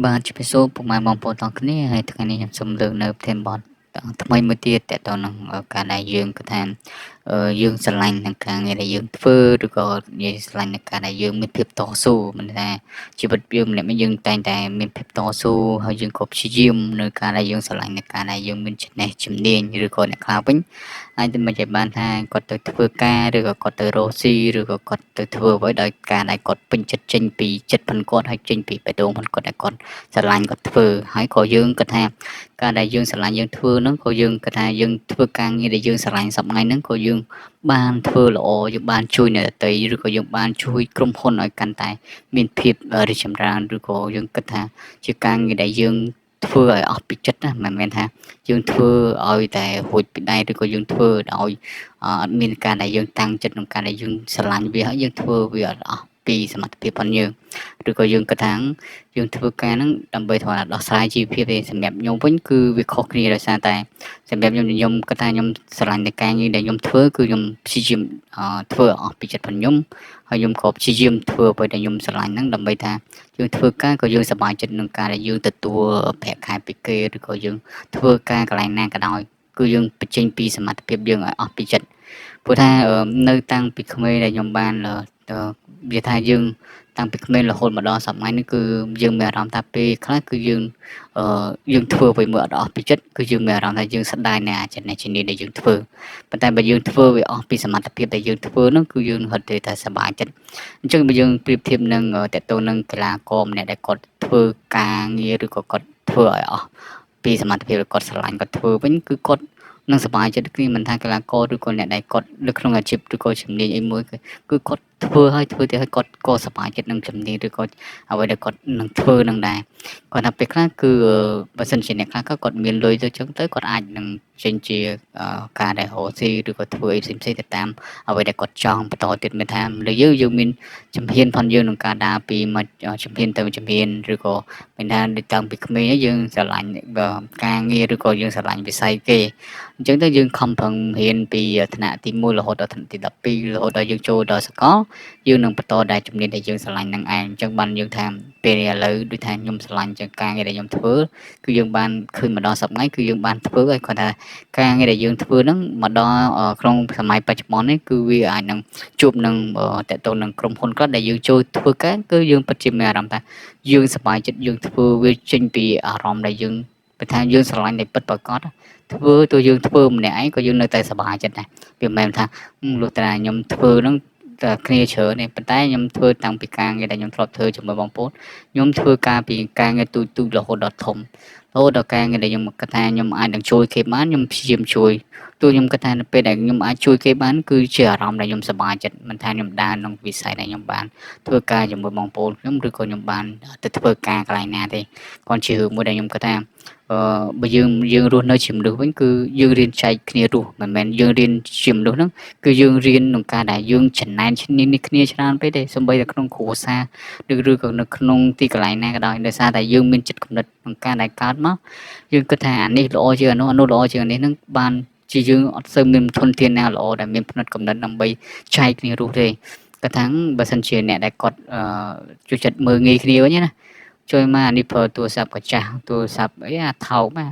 បាទជំរាបសួរពុកម៉ែបងប្អូនទាំងគ្នាហើយថ្ងៃនេះខ្ញុំសូមលើកនៅប្រធានបទថ្មីមួយទៀតទាក់ទងនឹងការដែលយើងគិតថាយើងស្រឡាញ់នឹងការងារដែលយើងធ្វើឬក៏និយាយស្រឡាញ់នឹងការដែលយើងមានភាពតស៊ូមិនថាជីវិតយើងម្នាក់ៗយើងតែងតែមានភាពតស៊ូហើយយើងក៏ព្យាយាមនៅការដែលយើងស្រឡាញ់នឹងការដែលយើងមានចំណេះជំនាញឬក៏អ្នកខ្លះវិញអាចទៅមិនបានថាគាត់ទៅធ្វើការឬក៏គាត់ទៅរកស៊ីឬក៏គាត់ទៅធ្វើអ្វីដោយការដែលគាត់ពេញចិត្តចេញពីចិត្តផងគាត់ហើយចេញពីបេះដូងផងគាត់ដែលគាត់ស្រឡាញ់គាត់ធ្វើហើយក៏យើងគិតថាការដែលយើងស្រឡាញ់យើងធ្វើហ្នឹងក៏យើងគិតថាយើងធ្វើការងារដែលយើងស្រឡាញ់សប្តាហ៍ហ្នឹងក៏យើងបានធ្វើល្អយើងបានជួយអ្នកដទៃឬក៏យើងបានជួយក្រុមហ៊ុនឲ្យកាន់តែមានភាពរីកចម្រើនឬក៏យើងគិតថាជាការងារដែលយើងធ្វើឲ្យអស់ពីចិត្តណាមិនមែនថាយើងធ្វើឲ្យតែរួចពីដៃឬក៏យើងធ្វើឲ្យអត់មានការដែលយើងតាំងចិត្តក្នុងការដែលយើងស្រឡាញ់វាហើយយើងធ្វើវាអត់អស់ពីសមត្ថភាពរបស់យើងឬក៏យើងគិតថាយើងធ្វើការហ្នឹងដើម្បីធ្វើឲ្យដោះស្រាយជីវភាពទេសម្រាប់ខ្ញុំវិញគឺវាខុសគ្នាដោយសារតែសម្រាប់ខ្ញុំគិតថាខ្ញុំស្រឡាញ់តែការងារដែលខ្ញុំធ្វើគឺខ្ញុំព្យាយាមធ្វើអស់ពីចិត្តរបស់ខ្ញុំហើយខ្ញុំក៏ព្យាយាមធ្វើអ្វីដែលខ្ញុំស្រឡាញ់ហ្នឹងដើម្បីថាយើងធ្វើការក៏យើងសប្បាយចិត្តនឹងការដែលយើងទទួលប្រាក់ខែពីគេឬក៏យើងធ្វើការកន្លែងណាក៏ដោយគឺយើងបញ្ចេញពីសមត្ថភាពយើងឲ្យអស់ពីចិត្តព្រោះថានៅតាំងពីក្មេងដែលខ្ញុំបានវាថាយើងតាំងពីក្មេងរហូតមកដល់សម័យនេះគឺយើងមានអារម្មណ៍ថាពេលខ្លះគឺយើងធ្វើអ្វីមួយអត់អស់ពីចិត្តគឺយើងមានអារម្មណ៍ថាយើងស្ដាយនៅចំណេះជំនាញដែលយើងធ្វើប៉ុន្តែបើយើងធ្វើវាអស់ពីសមត្ថភាពដែលយើងធ្វើនោះគឺយើងហត់ទេតែសប្បាយចិត្តអញ្ចឹងបើយើងប្រៀបធៀបនឹងតកតងនឹងកីឡាករម្នាក់ដែលគាត់ធ្វើការងារឬក៏គាត់ធ្វើឲ្យអស់ពីសមត្ថភាពគាត់ស្រឡាញ់គាត់ធ្វើវិញគឺគាត់នឹងសប្បាយចិត្តគ្នាមិនថាកីឡាករឬក៏អ្នកដែលគាត់នៅក្នុងអាជីពឬក៏ជំនាញអីមួយគឺគាត់ធ្វើឲ្យធ្វើទៀតឲ្យគាត់ក៏សប្បាយចិត្តនឹងជំនាញឬក៏អ្វីដែលគាត់នឹងធ្វើនឹងដែរគាត់ថាពេលខ្លះគឺបើសិនជាអ្នកខ្លះគាត់មានលុយទៅចឹងទៅគាត់អាចនឹងចេញជាការដែលរកស៊ីឬក៏ធ្វើអីផ្សេងៗទៅតាមអ្វីដែលគាត់ចង់បន្តទៀតមានថាលើយើងមានជំហានផងយើងក្នុងការដើរពីមួយជំហានទៅជំហានឬក៏មានថាដូចតាំងពីក្មេងយើងស្រឡាញ់ការងារឬក៏យើងស្រឡាញ់វិស័យគេអញ្ចឹងទៅយើងខំប្រឹងរៀនពីថ្នាក់ទី1រហូតដល់ថ្នាក់ទី12រហូតដល់យើងចូលដល់សាកលយើងនឹងបន្តដែលជំនាញដែលយើងស្រឡាញ់នឹងឯងអញ្ចឹងបានយើងថាពេលឥឡូវដូចថាខ្ញុំស្រឡាញ់ជាងការងារដែលខ្ញុំធ្វើគឺយើងបានឃើញមកដល់សប្តាហ៍គឺយើងបានធ្វើហើយគាត់ថាការងារដែលយើងធ្វើហ្នឹងមកដល់ក្នុងសម័យបច្ចុប្បន្ននេះគឺវាអាចនឹងជួបនឹងតកតងនឹងក្រុមហ៊ុនគាត់ដែលយើងចូលធ្វើការគឺយើងពិតជាមានអារម្មណ៍ថាយើងសប្បាយចិត្តយើងធ្វើវាចេញពីអារម្មណ៍ដែលយើងបើថាយើងស្រឡាញ់តែពិតប្រាកដធ្វើទៅយើងធ្វើម្នាក់ឯងក៏យើងនៅតែសប្បាយចិត្តដែរវាមិនមែនថាលុះត្រាខ្ញុំធ្វើហ្នឹងតែគ្នាច្រើនទេប៉ុន្តែខ្ញុំធ្វើតាំងពីការងារដែលខ្ញុំធ្លាប់ធ្វើជាមួយបងប្អូនខ្ញុំធ្វើការពីការងារទូចរហូតដល់ធំរហូតដល់ការងារដែលខ្ញុំគិតថាខ្ញុំអាចនឹងជួយគេបានខ្ញុំព្យាយាមជួយទោះខ្ញុំគិតថានៅពេលដែលខ្ញុំអាចជួយគេបានគឺជាអារម្មណ៍ដែលខ្ញុំសប្បាយចិត្តមិនថាខ្ញុំដើរក្នុងវិស័យដែលខ្ញុំបានធ្វើការជាមួយបងប្អូនខ្ញុំឬក៏ខ្ញុំបានទៅធ្វើការកន្លែងណាទេគាត់ជារឿងមួយដែលខ្ញុំគិតថាបើយើងរស់នៅជាមនុស្សវិញគឺយើងរៀនចែកគ្នារស់មិនមែនយើងរៀនជាមនុស្សហ្នឹងគឺយើងរៀនក្នុងការដែលយើងចំណែនឈ្នានីសគ្នាច្រើនពេកទេសូម្បីតែក្នុងគ្រួសារឬក៏នៅក្នុងទីកន្លែងណាក៏ដោយដោយសារតែយើងមានចិត្តគំនិតក្នុងការដែលកើតមកយើងគិតថាអានេះល្អជាងអានោះល្អជាងអានេះហ្នឹងបានជាយើងអត់សូវមានធនធានណាល្អដែលមានផ្នត់គំនិតដើម្បីចែកគ្នារស់ទេគាត់ថាបើសិនជាអ្នកដែលគាត់ជួយចិត្តមើលងាយគ្នាវិញណាជួយមកអានេះប្រើទូរស័ព្ទកាចាស់ទូរស័ព្ទអីអាថោកណា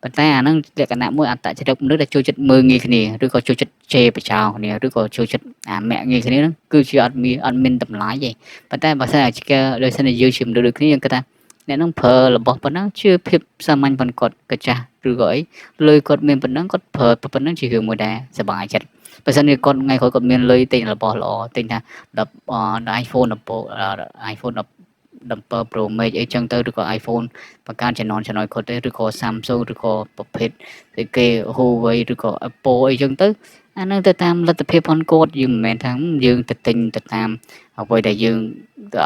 ប៉ុន្តែអាហ្នឹងលក្ខណៈមួយអត្តចរិតមនុស្សដែលជួយចិត្តមើលងាយគ្នាឬក៏ជួយចិត្តជេរបចោគ្នាឬក៏ជួយចិត្តអាមាក់ងាយគ្នាហ្នឹងគឺជាអត់មានតម្លៃទេប៉ុន្តែបើសិនជាដោយសារតែយើងជាមនុស្សដូចគ្នាយើងគិតថាអ្នកហ្នឹងប្រើរបស់ប៉ុណ្ណឹងជាភាពសាមញ្ញប៉ុណ្ណឹងគាត់កាចាស់ឬក៏អីលុយគាត់មានប៉ុណ្ណឹងគាត់ប្រើប៉ុណ្ណឹងជារឿងមួយដែលសប្បាយចិត្តបើសិនជាគាត់ថ្ងៃក្រោយគាត់មានលុយទិញរបស់ល្អទិញថាiPhone 17 Pro Max អីចឹងទៅឬក៏ iPhone បង្កើតចំណន់គាត់ទេឬក៏ Samsung ឬក៏ប្រភេទគេ Huawei ឬក៏ Apple អីចឹងទៅអានឹងទៅតាមលទ្ធភាពផងគាត់យើងមិនមែនថាយើងទៅទិញទៅតាមអ្វីដែលយើង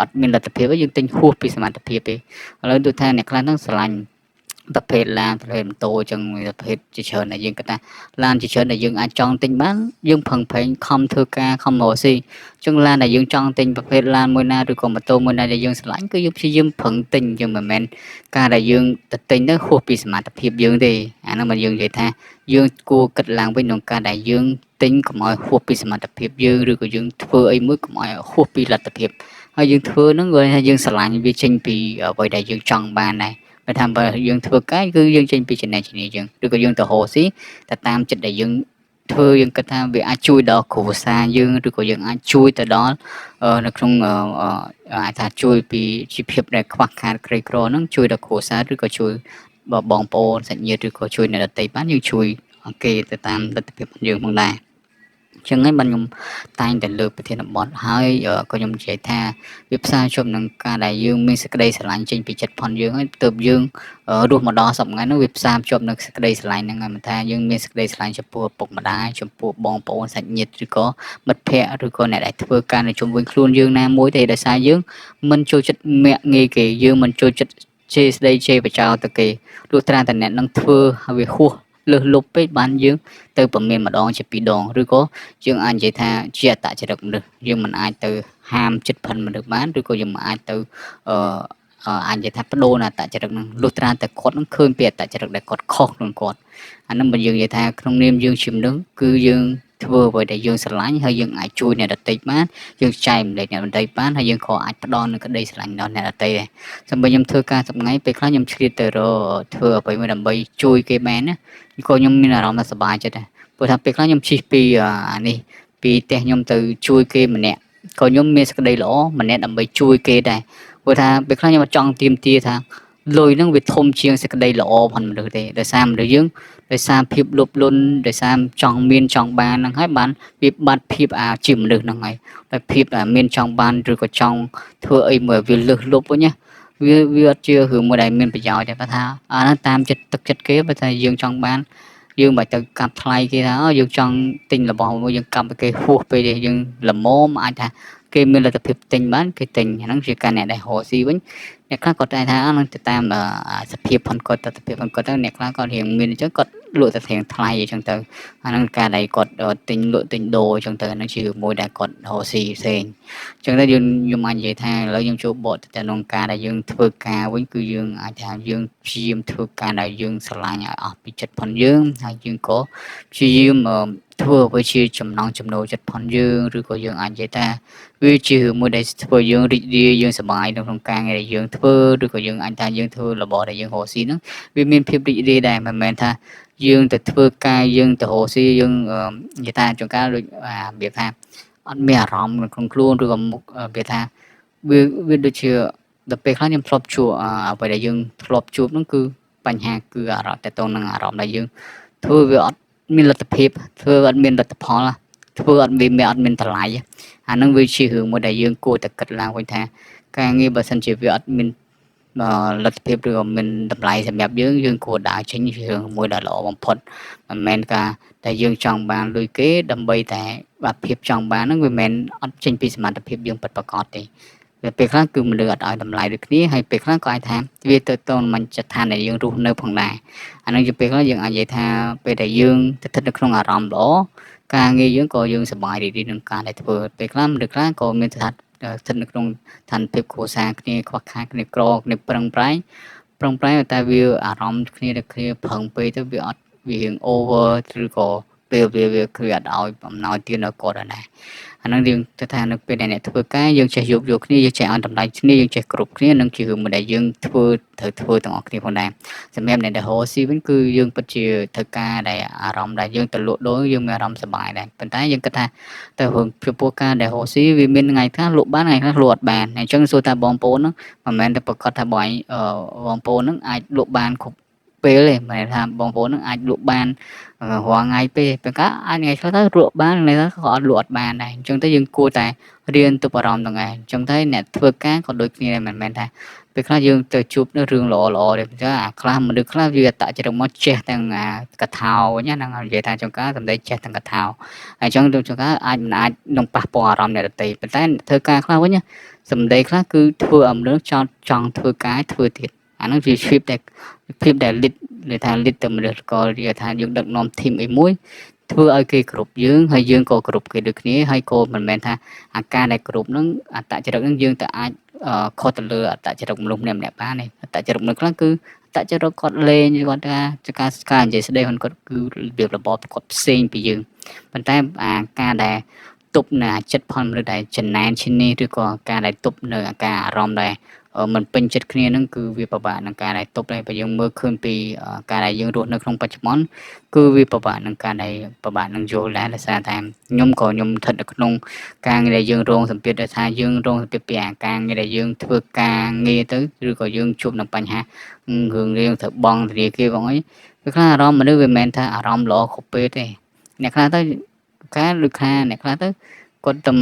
អត់មានលទ្ធភាពយើងទិញហួសពីសមត្ថភាពទេឥឡូវដូចថាអ្នកខ្លះហ្នឹងស្រឡាញ់ប្រភេទឡានប្រភេទម៉ូតូអញ្ចឹងប្រភេទជាច្រើនដែលយើងគិតថាឡានជាច្រើនដែលយើងអាចចង់ទិញបានយើងផឹងប្រេងខំធ្វើការខំរកស៊ីអញ្ចឹងឡានដែលយើងចង់ទិញប្រភេទឡានមួយណាឬក៏ម៉ូតូមួយណាដែលយើងស្រឡាញ់គឺយើងព្យាយាមប្រឹងទិញយើងមិនមែនការដែលយើងទៅទិញទៅហួសពីសមត្ថភាពយើងទេអាហ្នឹងមិនយើងនិយាយថាយើងគួរគិតឡើងវិញក្នុងការដែលយើងទិញកុំឲ្យហួសពីសមត្ថភាពយើងឬក៏យើងធ្វើអីមួយកុំឲ្យហួសពីលទ្ធភាព ហើយយើងធ្វើហ្នឹងគាត់ថាយើងស្រឡាញ់វាចេញពីអ្វីដែលយើងចង់បានដែរបើថាបើយើងធ្វើកាយគឺយើងចេញពីចំណេះជំនាញយើងឬក៏យើងទៅរកស៊ីតែតាមចិត្តដែលយើងធ្វើយើងគិតថាវាអាចជួយដល់គ្រួសារយើងឬក៏យើងអាចជួយទៅដល់នៅក្នុងអាចថាជួយពីជីវភាពដែលខ្វះខាតក្រីក្រហ្នឹងជួយដល់គ្រួសារឬក៏ជួយបងប្អូនសាច់ញាតិឬក៏ជួយអ្នកដទៃបានយើងជួយគេទៅតាមលទ្ធភាពយើងផងដែរចឹងហើយបានខ្ញុំតែងតែលើកប្រធានបទហើយក៏ខ្ញុំនិយាយថាវាផ្សារភ្ជាប់នឹងការដែលយើងមានសេចក្តីស្រឡាញ់ចេញពីចិត្តផុនយើងហើយទើបយើងរស់មកដល់សប្តាហ៍ហ្នឹងវាផ្សារភ្ជាប់នឹងសេចក្តីស្រឡាញ់ហ្នឹងហើយមិនថាយើងមានសេចក្តីស្រឡាញ់ចំពោះឪពុកម្ដាយចំពោះបងប្អូនសាច់ញាតិឬក៏មិត្តភ័ក្តិឬក៏អ្នកដែលធ្វើការនៅជុំវិញខ្លួនយើងណាមួយទេដោយសារយើងមិនចូលចិត្តមាក់ងាយគេយើងមិនចូលចិត្តជេរស្ដីជេរបចោទៅគេទោះត្រាតែអ្នកនឹងធ្វើឲ្យវាហួសលើសលប់ពេកបានយើងទៅប្រមានម្ដងជាពីរដងឬក៏យើងអាចនិយាយថាជាអត្តចរិតមនុស្សយើងមិនអាចទៅហាមចិត្តផិនមនុស្សបានឬក៏យើងមិនអាចទៅអាចនិយាយថាបដូរអត្តចរិតនឹងលុះត្រាតែគាត់នឹងឃើញពីអត្តចរិតដែលគាត់ខុសក្នុងគាត់អានឹងបើយើងនិយាយថាក្នុងនាមយើងជាមនុស្សគឺយើងធ្វើអ្វីដែលយើងស្រឡាញ់ហើយយើងអាចជួយអ្នកដទៃបានយើងចែកម្លែកអ្នកដទៃបានហើយយើងក៏អាចផ្ដល់នូវក្តីស្រឡាញ់ដល់អ្នកដទៃដែរសម្រាប់ខ្ញុំធ្វើការសប្ងៃពេលខ្លះខ្ញុំឆ្លៀតទៅរកធ្វើអ្វីមួយដើម្បីជួយគេបានណាក៏ខ្ញុំមានអារម្មណ៍ថាសប្បាយចិត្តដែរព្រោះថាពេលខ្លះខ្ញុំជិះពីនេះពីផ្ទះខ្ញុំទៅជួយគេម្នាក់ក៏ខ្ញុំមានសេចក្តីល្អម្នាក់ដើម្បីជួយគេដែរព្រោះថាពេលខ្លះខ្ញុំអត់ចង់ទាមទារថាលុយហ្នឹងវាធំជាងសេចក្តីល្អផងមនុស្សទេដោយសារមនុស្សយើងដោយសារភាពលោភលន់ដោយសារចង់មានចង់បានហ្នឹងហើយបានវាបាត់ភាពជាមនុស្សហ្នឹងហើយតែភាពមានចង់បានឬក៏ចង់ធ្វើអីមួយវាលើសលប់វិញណាវាអត់ជារឿងមួយដែលមានប្រយោជន៍ទេបើថាអាហ្នឹងតាមចិត្តទឹកចិត្តគេបើថាយើងចង់បានយើងមិនទៅកាប់ថ្លៃគេថាយើងចង់ទិញរបស់មួយយើងកាប់គេហួសពេកទេយើងល្មមអាចថាគេមានលទ្ធភាពទិញបានគេទិញអាហ្នឹងជាការអ្នកដែលរកស៊ីវិញអ្នកខ្លះគាត់តែថាហ្នឹងទៅតាមសភាពផុនគាត់ទស្សនវិជ្ជាផុនគាត់ទៅអ្នកខ្លះគាត់រៀងមានអញ្ចឹងគាត់លក់តែរៀងថ្លៃអញ្ចឹងទៅអាហ្នឹងការដែលគាត់ទិញលក់ទិញដូរអញ្ចឹងទៅហ្នឹងជាមួយដែលគាត់រកស៊ីផ្សេងអញ្ចឹងទៅខ្ញុំអាចនិយាយថាឥឡូវខ្ញុំចូលបកទៅក្នុងការដែលយើងធ្វើការវិញគឺយើងអាចថាយើងព្យាយាមធ្វើការដែលយើងស្រឡាញ់ឲ្យអស់ពីចិត្តផុនយើងហើយយើងក៏ព្យាយាមធ្វើអ្វីជាចំណង់ចំណូលចិត្តផុនយើងឬក៏យើងអាចនិយាយថាវាជាមួយដែលធ្វើយើងរីករាយយើងសប្បាយនៅក្នុងការងារដែលយើងធ្វើឬក៏យើងអាចថាយើងធ្វើរបស់ដែលយើងរកស៊ីហ្នឹងវាមានភាពរីករាយដែរមិនមែនថាយើងទៅធ្វើការយើងទៅរកស៊ីយើងនិយាយថាចង្ការដូចរបៀបថាអត់មានអារម្មណ៍ក្នុងខ្លួនឬក៏វាថាវាដូចជាដល់ពេលខ្លះខ្ញុំធ្លាប់ជួបអ្វីដែលយើងធ្លាប់ជួបហ្នឹងគឺបញ្ហាគឺអារម្មណ៍តទៅនឹងអារម្មណ៍ដែលយើងធ្វើវាអត់មានលទ្ធភាពធ្វើអត់មានលទ្ធផលធ្វើអត់មានតម្លៃអាហ្នឹងវាជារឿងមួយដែលយើងគួរតែគិតឡើងវិញថាការងារបើសិនជាវាអត់មានលទ្ធភាពឬក៏មានតម្លៃសម្រាប់យើងគួរដើរចេញជារឿងមួយដែលល្អបំផុតមិនមែនការតែយើងចង់បានលុយគេដើម្បីតែភាពចង់បានហ្នឹងវាមិនអត់ចេញពីសមត្ថភាពយើងពិតប្រាកដទេពេលខ្លះគឺមនុស្សអត់ឲ្យតម្លៃដូចគ្នាហើយពេលខ្លះក៏អាចថាវាទៅតមិនចិត្តឋានដែលយើងរស់នៅផងដែរអានឹងជាពេលខ្លះយើងអាចនិយាយថាពេលដែលយើងស្ថិតនៅក្នុងអារម្មណ៍ល្អការងារយើងក៏យើងសប្បាយរីករាយនឹងការដែលធ្វើពេលខ្លះមនុស្សខ្លះក៏មានស្ថិតនៅក្នុងឋានភាពគ្រួសារគ្នាខ្វះខាតគ្នាក្រគ្នាប្រឹងប្រែងតែវាអារម្មណ៍គ្នាទៅគ្នាប្រឹងពេកទៅវាអត់វារៀង over ឬក៏ពេលវាគឺអត់ឲ្យបំណោយទៀតនៅគាត់ដែរអានឹងយើងទៅថានៅពេលដែលអ្នកធ្វើការយើងចេះយកគ្នាយើងចេះឲ្យតម្លៃគ្នាយើងចេះគ្រប់គ្នានឹងជារឿងមួយដែលយើងត្រូវធ្វើទាំងអស់គ្នាផងដែរសម្រាប់អ្នកដែលរកស៊ីវិញគឺយើងពិតជាត្រូវការដែលអារម្មណ៍ដែលយើងទៅលក់ដូរយើងមានអារម្មណ៍សប្បាយដែរប៉ុន្តែយើងគិតថាទៅរឿងចំពោះការដែលរកស៊ីវាមានថ្ងៃខ្លះលក់បានថ្ងៃខ្លះលក់អត់បានអញ្ចឹងសួរថាបងប្អូនហ្នឹងមិនមែនតែប្រកាសថាបងប្អូនហ្នឹងអាចលក់បានគ្រប់ពេលទេមិនថាបងប្អូនហ្នឹងអាចលក់បានរាល់ថ្ងៃពេលប្រកាសអាចថ្ងៃខ្លះទៅលក់បានថ្ងៃខ្លះក៏អត់លក់អត់បានដែរអញ្ចឹងទៅយើងគួរតែរៀនទៅអារម្មណ៍ទាំងឯងអញ្ចឹងទៅអ្នកធ្វើការក៏ដូចគ្នាដែរមិនមែនថាពេលខ្លះយើងទៅជួបនៅរឿងល្អទេអញ្ចឹងខ្លះមនុស្សខ្លះវាតច្រឹងមកចេះទាំងកថាវិញហ្នឹងនិយាយថាចង្ការសម្ដីចេះទាំងកថាអញ្ចឹងទៅចង្ការអាចមិនអាចនឹងប៉ះពាល់អារម្មណ៍អ្នកដទៃប៉ុន្តែធ្វើការខ្លះវិញសម្ដីខ្លះគឺធ្វើឲ្យមនុស្សចង់ធ្វើការធ្វើទៀតអាហ្នឹងវាភាពដែលលិតថាលិតទៅមនុស្សក៏និយាយថាយើងដឹកនាំធីមអីមួយធ្វើឲ្យគេគ្រប់យើងហើយយើងក៏គ្រប់គេដូចគ្នាហើយក៏មិនមែនថាអាការដែលគ្រប់ហ្នឹងអត្តចរិតហ្នឹងយើងទៅអាចខុសទៅលើអត្តចរិតមនុស្សម្នាក់បានទេអត្តចរិតមនុស្សខ្លះគឺអត្តចរិតគាត់លេងគាត់ថាការនិយាយស្ដីគាត់គឺរបៀបរបបគាត់ផ្សេងពីយើងប៉ុន្តែអាការដែល ទប់នៅចិត្តផលមនុស្សដែលចំណែនឈាននេះឬក៏ការដែលទប់នៅអាការអារម្មណ៍ដែលមិនពេញចិត្តគ្នាហ្នឹងគឺវាពិបាកនឹងការដែលទប់ដែរបើយើងមើលឃើញពីការដែលយើងរស់នៅក្នុងបច្ចុប្បន្នគឺវាពិបាកនឹងការដែលពិបាកនឹងយល់ដែរដោយសារតែខ្ញុំស្ថិតនៅក្នុងការងារដែលយើងរងសម្ពាធដោយសារយើងរងសម្ពាធពីអាការងារដែលយើងធ្វើការងារទៅឬក៏យើងជួបនឹងបញ្ហារឿងរៀងត្រូវបង់ធនាគារបងអីវាខ្លះអារម្មណ៍មនុស្សវាមិនមែនថាអារម្មណ៍ល្អគ្រប់ពេលទេអ្នកខ្លះទៅការដូចថាអ្នកខ្លះទៅគាត់ទៅ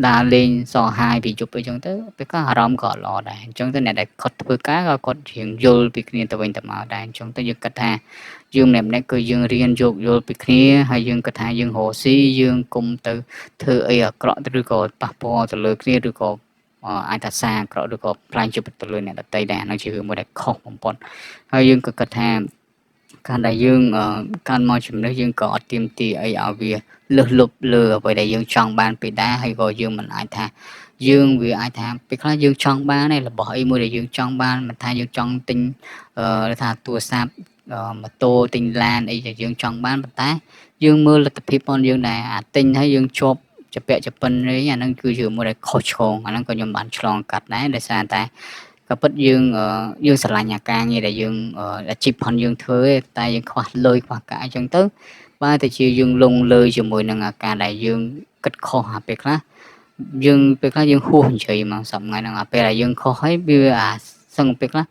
ដើរលេងសោះហាយពីយប់អីចឹងទៅពេលខ្លះអារម្មណ៍ក៏ល្អដែរអញ្ចឹងទៅអ្នកដែលគាត់ធ្វើការក៏គាត់រៀងយល់ពីគ្នាទៅវិញទៅមកដែរអញ្ចឹងទៅយើងគិតថាយើងម្នាក់គឺយើងរៀនយកយល់ពីគ្នាហើយយើងគិតថាយើងរស់ស៊ីយើងគុំទៅធ្វើអីអាក្រក់ឬក៏ប៉ះពាល់ទៅលើគ្នាឬក៏អាចថាសារអាក្រក់ឬក៏ផ្លាញ់ជីវិតទៅលើអ្នកដទៃដែរហ្នឹងជារឿងមួយដែលខុសបំផុតហើយយើងក៏គិតថាការដែលយើងកាន់មកជំនឿយើងក៏អត់ទៀមទីអីឲ្យវាលើសលប់លើអ្វីដែលយើងចង់បានពីដែរហើយក៏យើងមិនអាចថាយើងវាអាចថាពេលខ្លះយើងចង់បានឯរបស់អីមួយដែលយើងចង់បានមិនថាយើងចង់ទិញថាទូរស័ព្ទម៉ូតូទិញឡានអីដែលយើងចង់បានប៉ុន្តែយើងមើលលទ្ធភាពរបស់យើងដែរអាទិញហើយយើងជាប់ចពាក់ចពិននេះអាហ្នឹងគឺជាមួយដែលខុសឆ្គងអាហ្នឹងក៏ខ្ញុំបានឆ្លងកាត់ដែរដោយសារតែក៏ពិតយើងស្រឡាញ់អាការងារដែលយើងអាជីពផងយើងធ្វើតែយើងខ្វះលុយខ្វះកាយអញ្ចឹងទៅបើតែជាយើងលងលើជាមួយនឹងអាការដែលយើងគិតខុសអាពេលខ្លះយើងពេលខ្លះយើងហួសនិយាយមកសប្ងៃហ្នឹងអាពេលដែលយើងខុសហើយវាអាសឹងពេលខ្លះ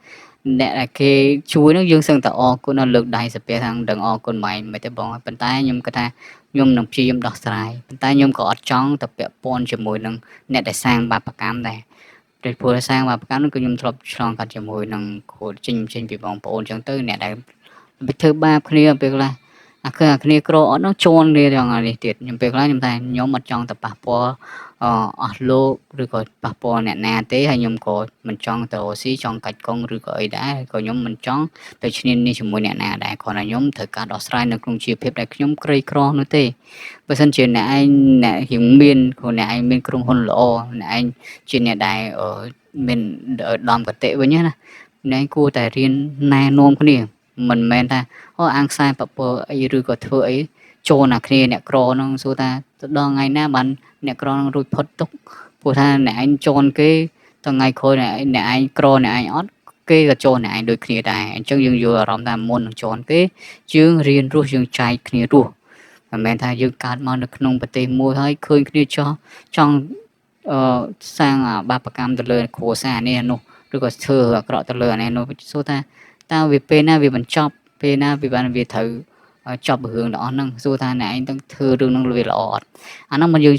អ្នកដែលគេជួយហ្នឹងយើងសឹងតែអរគុណដល់លើកដៃសាពះថាដឹងអរគុណម៉ែមិនទេបងប៉ុន្តែខ្ញុំគិតថាខ្ញុំនឹងព្យាយាមដោះស្រាយប៉ុន្តែខ្ញុំក៏អត់ចង់ទៅពាក់ព័ន្ធជាមួយនឹងអ្នកដែលសាងបាបកម្មដែរដោយព្រោះសាងបាបកម្មនោះគឺខ្ញុំធ្លាប់ឆ្លងកាត់ជាមួយនឹងគ្រូចេញពីបងប្អូនអញ្ចឹងទៅអ្នកដែលវាធ្វើបាបគ្នាពេលខ្លះអាគ្នាក្រអត់នោះជន់គ្នាទាំងនេះទៀតខ្ញុំពេលខ្លះខ្ញុំថាខ្ញុំអត់ចង់ទៅប៉ះពាល់អស់លោកឬក៏ប៉ះពាល់អ្នកណាទេហើយខ្ញុំក៏មិនចង់ទៅអូស៊ីចង់កាច់កង់ឬក៏អីដែរក៏ខ្ញុំមិនចង់ទៅឈ្នានីសជាមួយអ្នកណាដែរគ្រាន់តែខ្ញុំត្រូវការដោះស្រាយនៅក្នុងជីវភាពដែលខ្ញុំក្រីក្រនោះទេបើសិនជាអ្នកឯងអ្នករៀងមានខ្លួនអ្នកឯងមានក្រុមហ៊ុនល្អអ្នកឯងជាអ្នកដែលមានដំកតិវិញណាអ្នកឯងគួរតែរៀនណែនាំគ្នាមិនមែនថាអាងខ្សែបពើអីឬក៏ធ្វើអីចូលណាគ្នាអ្នកក្រហ្នឹងសួរថាទៅដល់ថ្ងៃណាបានអ្នកក្រហ្នឹងរួចផុតទុកព្រោះថាអ្នកឯងជន់គេថ្ងៃក្រោយអ្នកឯងក្រអ្នកឯងអត់គេក៏ជន់អ្នកឯងដូចគ្នាដែរអញ្ចឹងយើងយល់អារម្មណ៍ថាមុននឹងជន់គេយើងរៀនរស់យើងចែកគ្នារស់មិនមែនថាយើងកើតមកនៅក្នុងប្រទេសមួយហើយឃើញគ្នាចង់សាងបាបកម្មទៅលើគ្រួសារនេះនោះឬក៏ធ្វើអាក្រក់ទៅលើអានេះនោះសួរថាតើវាពេលណាវាបញ្ចប់ពេលណាវាបានវាត្រូវចប់រឿងទាំងអស់ហ្នឹងសួរថាអ្នកឯងต้องធ្វើរឿងហ្នឹងវាល្អអត់អាហ្នឹងមកយើង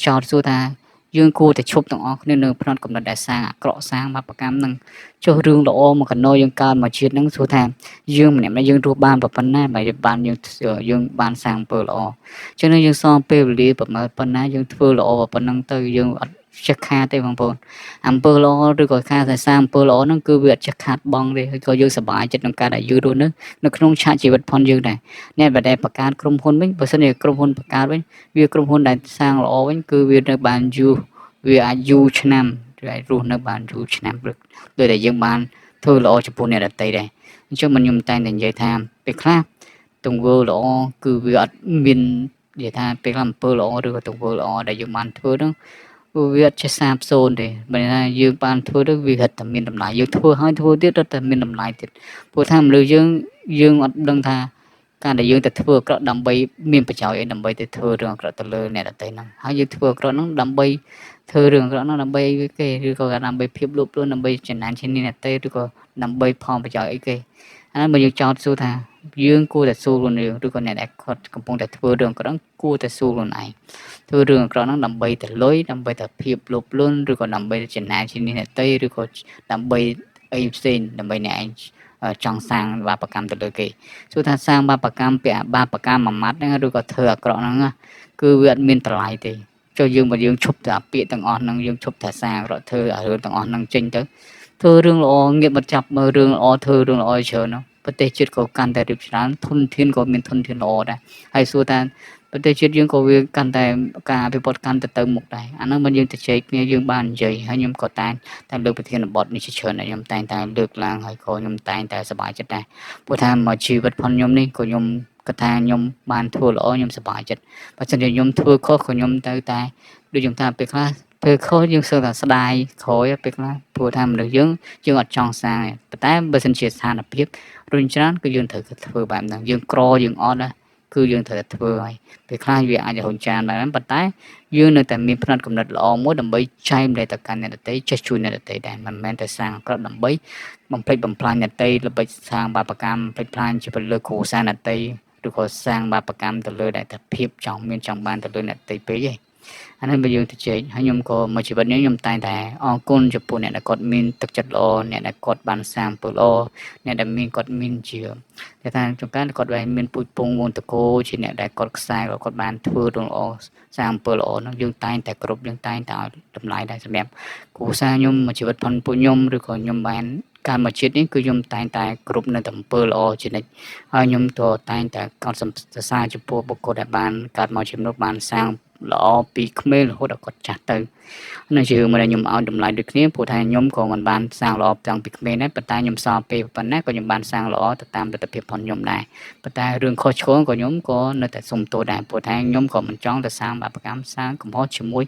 ចោទសួរថាយើងគួរតែឈប់ទាំងអស់គ្នានៅផ្នត់កំណត់ដែលសាងអាក្រក់សាងបាបកម្មហ្នឹងចុះរឿងល្អមកកណោយើងកើតមកជាតិហ្នឹងសួរថាយើងម្នាក់ៗយើងរស់បានប៉ុណ្ណាបើបានយើងបានសាងអំពើល្អអញ្ចឹងយើងសំពេលវេលាប៉ុណ្ណាយើងធ្វើល្អប៉ុណ្ណឹងទៅយើងអត់ចេះខាតទេបងប្អូនអំពើល្អឬក៏ការតែសាងអំពើល្អហ្នឹងគឺវាអត់ចេះខាតបង់ទេហើយក៏យើងសប្បាយចិត្តក្នុងការដែលយើងរស់នៅក្នុងឆាកជីវិតផងយើងដែរអ្នកដែលបង្កើតក្រុមហ៊ុនវិញបើសិនជាក្រុមហ៊ុនបង្កើតវិញវាក្រុមហ៊ុនដែលសាងល្អវិញគឺវានៅបានយូរវាអាចយូរឆ្នាំឬអាចរស់នៅបានយូរឆ្នាំព្រឹកដោយតែយើងបានធ្វើល្អចំពោះអ្នកដទៃដែរអញ្ចឹងខ្ញុំតែងតែនិយាយថាពេលខ្លះទង្វើល្អគឺវាអត់មាននិយាយថាពេលខ្លះអំពើល្អឬក៏ទង្វើល្អដែលយើងបានធ្វើហ្នឹងវាអត់ចេះសាបសូន្យទេបើថាយើងបានធ្វើទៅវារត់តែមានតម្លៃយើងធ្វើហើយធ្វើទៀតរត់តែមានតម្លៃទៀតព្រោះថាមនុស្សយើងអត់ដឹងថាការដែលយើងទៅធ្វើអាក្រក់ដើម្បីមានប្រយោជន៍អីដើម្បីទៅធ្វើរឿងអាក្រក់ទៅលើអ្នកដទៃហ្នឹងហើយយើងធ្វើអាក្រក់ហ្នឹងដើម្បីធ្វើរឿងអាក្រក់ហ្នឹងដើម្បីគេឬក៏ដើម្បីភាពលោភលន់ដើម្បីចំណានឈានអ្នកដទៃឬក៏ដើម្បីផលប្រយោជន៍អីគេអានោះបើយើងចោទសួរថាយើងគួរតែសួរខ្លួនយើងឬក៏អ្នកដែលគាត់កំពុងតែធ្វើរឿងអាក្រក់គួរតែសួរខ្លួនឯងធ្វើរឿងអាក្រក់ហ្នឹងដើម្បីតែលុយដើម្បីតែភាពលោភលន់ឬក៏ដើម្បីចំណាយឈានអ្នកដទៃឬក៏ដើម្បីអីផ្សេងដើម្បីអ្នកឯងចង់សាងបាបកម្មទៅលើគេសួរថាសាងបាបកម្មពាក់បាបកម្មមួយម៉ាត់ហ្នឹងឬក៏ធ្វើអាក្រក់ហ្នឹងគឺវាអត់មានតម្លៃទេចុះបើយើងឈប់តែពាក្យទាំងអស់ហ្នឹងយើងឈប់តែសាងអាក្រក់ធ្វើឲ្យរឿងទាំងអស់ហ្នឹងចេញទៅធ្វើរឿងល្អងាកមកចាប់មើលរឿងល្អធ្វើរឿងល្អច្រើនណាស់ប្រទេសជាតិក៏កាន់តែរីកចម្រើនធនធានក៏មានធនធានល្អដែរហើយសួរថាប្រទេសជាតិយើងក៏វាកាន់តែការអភិវឌ្ឍកាន់តែទៅមុខដែរអាហ្នឹងបើយើងទៅជែកគ្នាយើងបាននិយាយហើយខ្ញុំក៏តែលើកប្រធានបទនេះជាច្រើនដែរខ្ញុំតែលើកឡើងហើយក៏ខ្ញុំតែសប្បាយចិត្តដែរព្រោះថាមកជីវិតផងខ្ញុំនេះក៏ខ្ញុំ គាត់ថាខ្ញុំបានធ្វើល្អខ្ញុំសប្បាយចិត្តបើមិនខ្ញុំធ្វើខុសក៏ខ្ញុំទៅតែដូចខ្ញុំថាពេលខ្លះធ្វើខុសយើងសឹងតែស្ដាយក្រោយពេលខ្លះព្រោះថាមនុស្សយើងអត់ចង់សាងប៉ុន្តែបើសិនជាស្ថានភាពរុញច្រានគឺយើងត្រូវធ្វើបែបហ្នឹងយើងក្រយើងអត់ណាគឺយើងត្រូវតែធ្វើហើយពេលខ្លះវាអាចរុញច្រានបែបហ្នឹងប៉ុន្តែយើងនៅតែមានផ្នត់គំនិតល្អមួយដើម្បីចែកម្លែកទៅកាន់អ្នកដទៃចេះជួយអ្នកដទៃដែរមិនមែនតែសាងអាក្រក់ដើម្បីបំផ្លិចបំផ្លាញអ្នកដទៃល្បិចសាងបាបកម្មផ្លិចផ្លាញជីវិតលើគ្រួសារអ្នកដទៃឬក៏សាងបាបកម្មទៅលើតែភាពចង់មានចង់បានទៅលើអ្នកដទៃពេកឯងអានេះបើយើងទៅជែកហើយខ្ញុំក៏មួយជីវិតនេះខ្ញុំតែងតែអរគុណចំពោះអ្នកដែលគាត់មានទឹកចិត្តល្អអ្នកដែលគាត់បានសាងពលល្អអ្នកដែលគាត់មានជាតែថាចង្ការគាត់បានមានពុជពងវងតកោជាអ្នកដែលគាត់ខ្សែគាត់បានធ្វើរឿងល្អសាងពលល្អនោះយើងតែងតែគ្រប់យើងតែងតែឲ្យតម្លៃដែរសម្រាប់គ្រួសារខ្ញុំមួយជីវិតផងពួកខ្ញុំឬក៏ខ្ញុំបានកាលមកជាតិនេះគឺខ្ញុំតែងតែគ្រប់នៅតំពើល្អជានិច្ចហើយខ្ញុំក៏តែងតែកោតសរសើរចំពោះបុគ្គលដែលបានកើតមកជំនួសបានសាងល្អពីក្មេងរហូតដល់គាត់ចាស់ទៅនៅជារឿងមួយដែលខ្ញុំឲ្យតម្លៃដូចគ្នាព្រោះថាខ្ញុំក៏មិនបានសាងល្អតាំងពីក្មេងដែរប៉ុន្តែខ្ញុំសល់ពេលប៉ុណ្ណាក៏ខ្ញុំបានសាងល្អទៅតាមលទ្ធភាពរបស់ខ្ញុំដែរប៉ុន្តែរឿងខុសឆ្គងក៏ខ្ញុំក៏នៅតែសុំទោសដែរព្រោះថាខ្ញុំក៏មិនចង់ទៅសាងបាបកម្មសាងកំហុសជាមួយ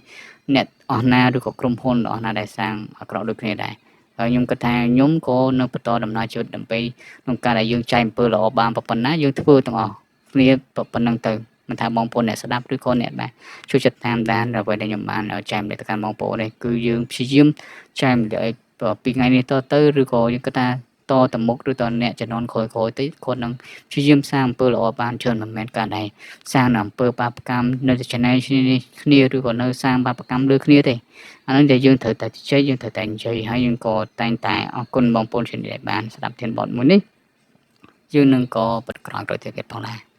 អ្នកអស់ណាឬក៏ក្រុមហ៊ុនអស់ណាដែលសាងអាក្រក់ដូចគ្នាដែរហើយខ្ញុំគិតថាខ្ញុំក៏នៅបន្តដំណើរជីវិតដើម្បីក្នុងការដែលយើងចែកអំពើល្អបានប៉ុណ្ណាយើងធ្វើទាំងអស់គ្នាប៉ុណ្ណឹងទៅមិនថាបងប្អូនអ្នកស្ដាប់ឬក៏អ្នកដែលជួយចិត្តតាមដានអ្វីដែលខ្ញុំបានចែកម្លែកទៅកាន់បងប្អូននេះគឺយើងព្យាយាមចែកម្លែកពីថ្ងៃនេះទៅឬក៏យើងគិតថាតទៅមុខឬតអ្នកជំនាន់ក្រោយៗទៅគាត់នឹងព្យាយាមសាងអំពើល្អបានច្រើនមិនមែនការដែលសាងអំពើបាបកម្មនៅតែចំណែកគ្នាឬក៏នៅសាងបាបកម្មលើគ្នាទេអានោះដែលយើងត្រូវតែជ័យយើងត្រូវតែនិយាយហើយយើងក៏តែងតែអរគុណបងប្អូនជាអ្នកបានស្ដាប់ធានបទមួយនេះយើងនឹងក៏បិទក្រោយទៅទៀតផងដែរ